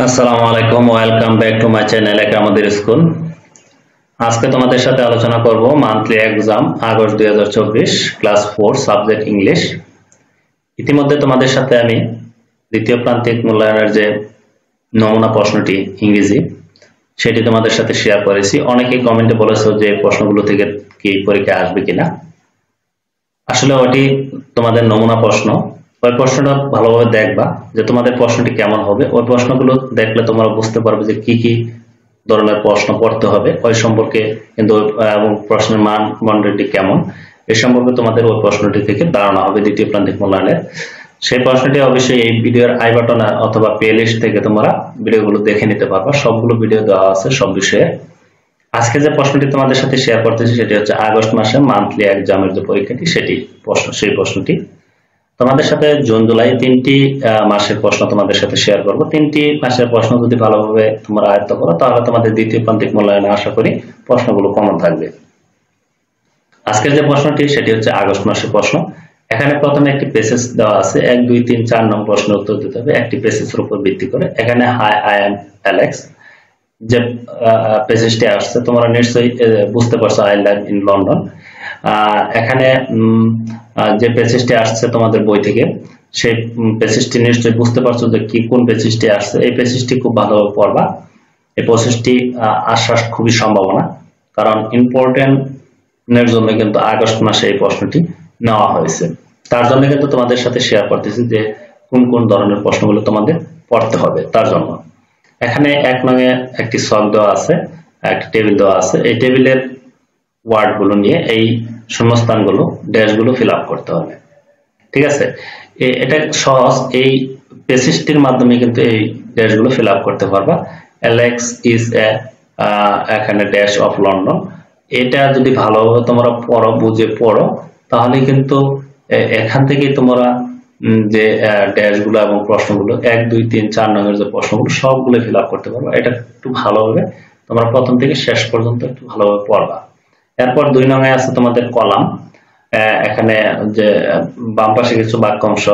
আসসালামু আলাইকুম, welcome back to my channel আমাদের স্কুল। আজকে তোমাদের সাথে আলোচনা করব monthly exam August 2024 class 4 subject English. ইতিমধ্যে তোমাদের সাথে আমি দ্বিতীয় প্রান্তিক মূল্যায়নের যে নমুনা প্রশ্নটি ইংরেজি সেটি তোমাদের সাথে শেয়ার করেছি। অনেকেই কমেন্টে বলেছো যে প্রশ্নগুলো থেকে কি পরীক্ষা আসবে কিনা। আসলে ওটি তোমাদের নমুনা প্রশ্ন, ওই প্রশ্নটা ভালোভাবে দেখবা যে তোমাদের প্রশ্নটি কেমন হবে। ওই প্রশ্নগুলো দেখলে তোমরা বুঝতে পারবে যে কি কি ধরনের প্রশ্ন পড়তে হবে ওই সম্পর্কে, কিন্তু এবং প্রশ্নের মান মণ্ডলটি কেমন এই সম্পর্কে তোমাদের ওই প্রশ্নটি থেকে ধারণা হবে দ্বিতীয় প্রান্তিক মূল্যায়নের। সেই প্রশ্নটি অবশ্যই এই ভিডিওর আই বাটন অথবা প্লে লিস্ট থেকে তোমরা ভিডিওগুলো দেখে নিতে পারবা। সবগুলো ভিডিও দেওয়া আছে সব বিষয়ে। আজকে যে প্রশ্নটি তোমাদের সাথে শেয়ার করতেছি সেটি হচ্ছে আগস্ট মাসে মান্থলি এক্সামের যে পরীক্ষাটি সেই প্রশ্নটি তোমাদের সাথে জুন জুলাই তিনটি মাসের প্রশ্ন তোমাদের সাথে শেয়ার করব। তিনটি মাসের প্রশ্ন যদি ভালোভাবে তোমরা আয়ত্ত করো তাহলে তোমাদের দ্বিতীয় প্রান্তিক মূল্যায়নে আশা করি প্রশ্নগুলো কমন থাকবে। আজকের যে প্রশ্নটি সেটি হচ্ছে আগস্ট মাসের প্রশ্ন। এখানে প্রথমে একটি পেসেজ দেওয়া আছে, 1 2 3 4 নং প্রশ্নের উত্তর দিতে হবে একটি পেসেজের উপর ভিত্তি করে। এখানে হাই আই এম অ্যালেক্স যে পেসেজটি আসছে তোমরা নিশ্চয়ই বুঝতে পারছো, আই লাইভ ইন লন্ডন। এখানে যে পেসেজটি আসছে তোমাদের বই থেকে সেই পেসেজটি নিশ্চয়ই বুঝতে পারছো যে কি কোন পেসেজটি আসছে। এই পেসেজটি খুব ভালোভাবে পড়বা। এই পেসেজটি আসার খুবই সম্ভাবনা, কারণ ইম্পর্টেন্ট এর জন্য কিন্তু আগস্ট মাসে এই প্রশ্নটি নেওয়া হয়েছে। তার জন্য কিন্তু তোমাদের সাথে শেয়ার করতেছি যে কোন কোন ধরনের প্রশ্নগুলো তোমাদের পড়তে হবে। তার জন্য এখানে এক নঙে একটি ছক দেওয়া আছে, একটি টেবিল দেওয়া আছে। এই টেবিলের ওয়ার্ড গুলো নিয়ে এই শূন্যস্থানগুলো ড্যাশগুলো ফিল আপ করতে হবে। ঠিক আছে, এটা সহজ। এই পেসেজটির মাধ্যমে কিন্তু এই ড্যাশগুলো ফিল আপ করতে পারবা। অ্যালেক্স ইজ এখানে ড্যাশ অফ লন্ডন। এটা যদি ভালোভাবে তোমরা পড়ো, বুঝে পড়ো, তাহলে কিন্তু এখান থেকেই তোমরা যে ড্যাশগুলো এবং প্রশ্নগুলো 1 2 3 4 নম্বরের যে প্রশ্নগুলো সবগুলো ফিল আপ করতে পারবা। এটা একটু ভালোভাবে তোমরা প্রথম থেকে শেষ পর্যন্ত একটু ভালোভাবে পড়বা। এরপর 2 নঙে আছে তোমাদের কলাম। এখানে যে বাম পাশে কিছু বাক্যাংশ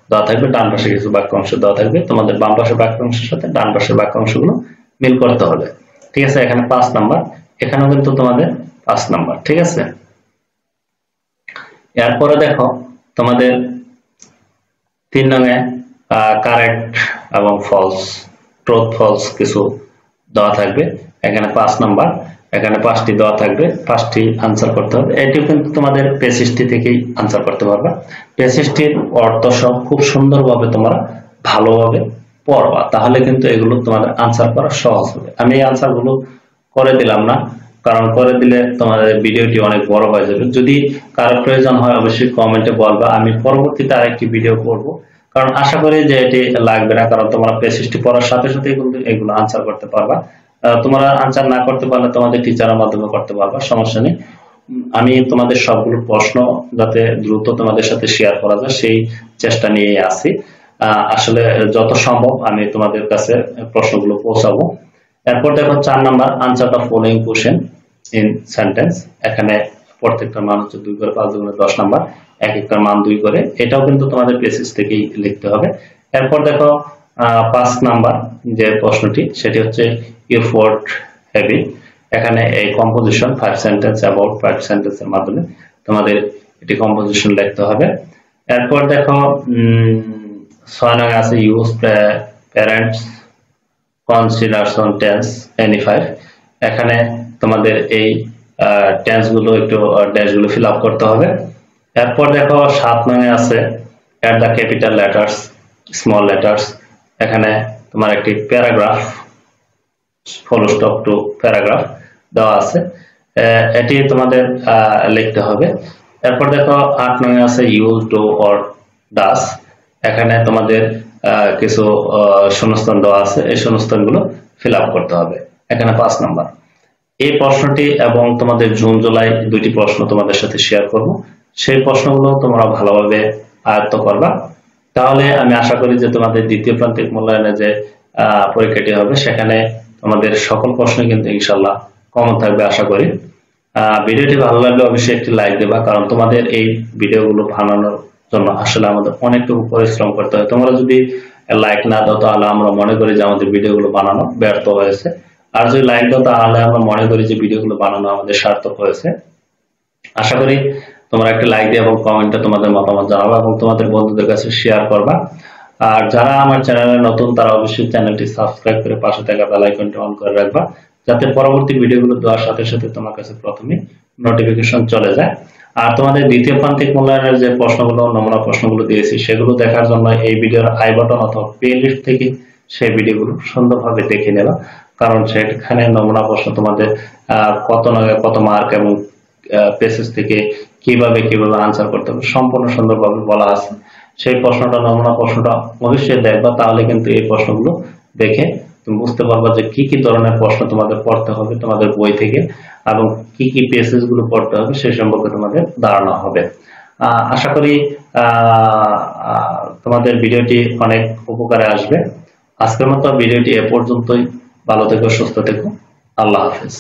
দেওয়া থাকবে, ডান পাশে কিছু বাক্যাংশ দেওয়া থাকবে। তোমাদের বাম পাশের বাক্যাংশের সাথে ডান পাশের বাক্যাংশগুলো মিল করতে হবে। ঠিক আছে, এখানে 5 নাম্বার, এখানেও কিন্তু তোমাদের 5 নাম্বার। ঠিক আছে, এরপরে দেখো তোমাদের 3 নঙে কারেক্ট এবং ফলস, ট্রুথ ফলস কিছু দেওয়া থাকবে। এখানে 5 নাম্বার, এখানে 5টি দেওয়া থাকবে, 5টি আনসার করতে হবে। এটিও কিন্তু তোমাদের পেসেজটি থেকেই আনসার করতে পারবা। পেসেজটির অর্থ সব খুব সুন্দরভাবে তোমরা ভালোভাবে পড়বা, তাহলে কিন্তু এগুলো তোমাদের আনসার করা সহজ হবে। আমি এই আনসারগুলো করে দিলাম না, কারণ করে দিলে তোমাদের ভিডিওটি অনেক বড় হয়ে যাবে। যদি কারো প্রয়োজন হয় অবশ্যই কমেন্টে বলবা, আমি পরবর্তীতে আরেকটি ভিডিও করব। কারণ আশা করি যে এটি লাগবে না, কারণ তোমরা পেসেজটি পড়ার সাথে সাথে কিন্তু এগুলো আনসার করতে পারবা। তোমরা আনসার না করতে পারলে তোমাদের টিচারের মাধ্যমে করতে পারবা, সমস্যা নেই। আমি তোমাদের সবগুলো প্রশ্ন যাতে দ্রুত তোমাদের সাথে শেয়ার করা যায় সেই চেষ্টা নিয়ে আছি। আসলে যত সম্ভব আমি তোমাদের কাছে প্রশ্নগুলো পৌঁছাবো। এরপর দেখো 4 number, answer the following question in sentence. এখানে প্রত্যেকটা মান হচ্ছে 2 করে, 5 দুগুণে 10 নাম্বার, এক একটা মান 2 করে। এটাও কিন্তু তোমাদের পেসেজ থেকেই লিখতে হবে। এরপর দেখো 5 নাম্বার যে প্রশ্নটি সেটি হচ্ছে এফোর্ট হেভি। এখানে এই কম্পোজিশন 5 সেন্টেন্স অ্যাবাউট 5 সেন্টেন্সের মাধ্যমে তোমাদের এটি কম্পোজিশন লিখতে হবে। এরপর দেখো 6 নং আছে use parents consideration tense any 5। এখানে তোমাদের এই টেন্স গুলো একটু ড্যাশ গুলো ফিল আপ করতে হবে। এরপর দেখো 7 নং আছে at the capital letters small letters. এখানে তোমার একটি paragraph full stop to paragraph দেওয়া আছে, এটি তোমাদের লিখতে হবে। এরপর দেখো 8 নং আছে ইউজ ডু অর ডাস। এখানে তোমাদের কিছু শূন্যস্থান দেওয়া আছে, এই শূন্যস্থানগুলো ফিল আপ করতে হবে। এখানে 5 নাম্বার। এই প্রশ্নটি এবং তোমাদের জুন জুলাই 2টি প্রশ্ন তোমাদের সাথে শেয়ার করব। সেই প্রশ্নগুলো তোমরা ভালোভাবে আয়ত্ত করবা, তাহলে আমি আশা করি যে তোমাদের দ্বিতীয় প্রান্তিক মূল্যায়নে যে পরীক্ষাটি হবে সেখানে তোমাদের সকল প্রশ্ন কিন্তু ইনশাআল্লাহ কমন থাকবে আশা করি। ভিডিওটি ভালো লাগলে অবশ্যই একটি লাইক দেবা, কারণ তোমাদের এই ভিডিওগুলো বানানোর জন্য আসলে আমাদের অনেকটুকু পরিশ্রম করতে হয়। তোমরা যদি লাইক না দাও তাহলে আমরা মনে করি যে আমাদের ভিডিওগুলো বানানো ব্যর্থ হয়েছে, আর যদি লাইক দাও তাহলে আমরা মনে করি যে ভিডিওগুলো বানানো আমাদের সার্থক হয়েছে। আশা করি তোমরা একটা লাইক দিয়ে এবং কমেন্টে তোমাদের মতামত জানাবে এবং তোমাদের বন্ধুদের কাছে শেয়ার করবা। আর যারা আমার চ্যানেলে নতুন তারা অবশ্যই চ্যানেলটি সাবস্ক্রাইব করে পাশে থাকা বেল আইকনটি অন করে রাখবা, যাতে পরবর্তী ভিডিওগুলো দেওয়ার সাথে সাথে তোমার কাছে প্রথমে নোটিফিকেশন চলে যায়। আর তোমাদের দ্বিতীয় প্রান্তিক মূল্যায়নের যে প্রশ্নগুলো, নমুনা প্রশ্নগুলো দিয়েছি সেগুলো দেখার জন্য এই ভিডিওর আই বাটন অথবা প্লে লিস্ট থেকে সেই ভিডিওগুলো সুন্দরভাবে দেখে নেবা, কারণ সেখানে নমুনা প্রশ্ন তোমাদের কত মার্ক এবং পেসেজ থেকে কিভাবে আনসার করতে হবে সম্পূর্ণ সুন্দরভাবে বলা আছে। সেই প্রশ্নটা, নমুনা প্রশ্নটা অবশ্যই দেখবা, তাহলে কিন্তু এই প্রশ্নগুলো দেখে তুমি বুঝতে পারবা যে কি কি ধরনের প্রশ্ন তোমাদের পড়তে হবে তোমাদের বই থেকে এবং কি পেসেজ গুলো পড়তে হবে সেই সম্পর্কে তোমাদের ধারণা হবে। আশা করি তোমাদের ভিডিওটি অনেক উপকারে আসবে। আজকের মতো ভিডিওটি এ পর্যন্তই। ভালো থেকো, সুস্থ থেকো, আল্লাহ হাফেজ।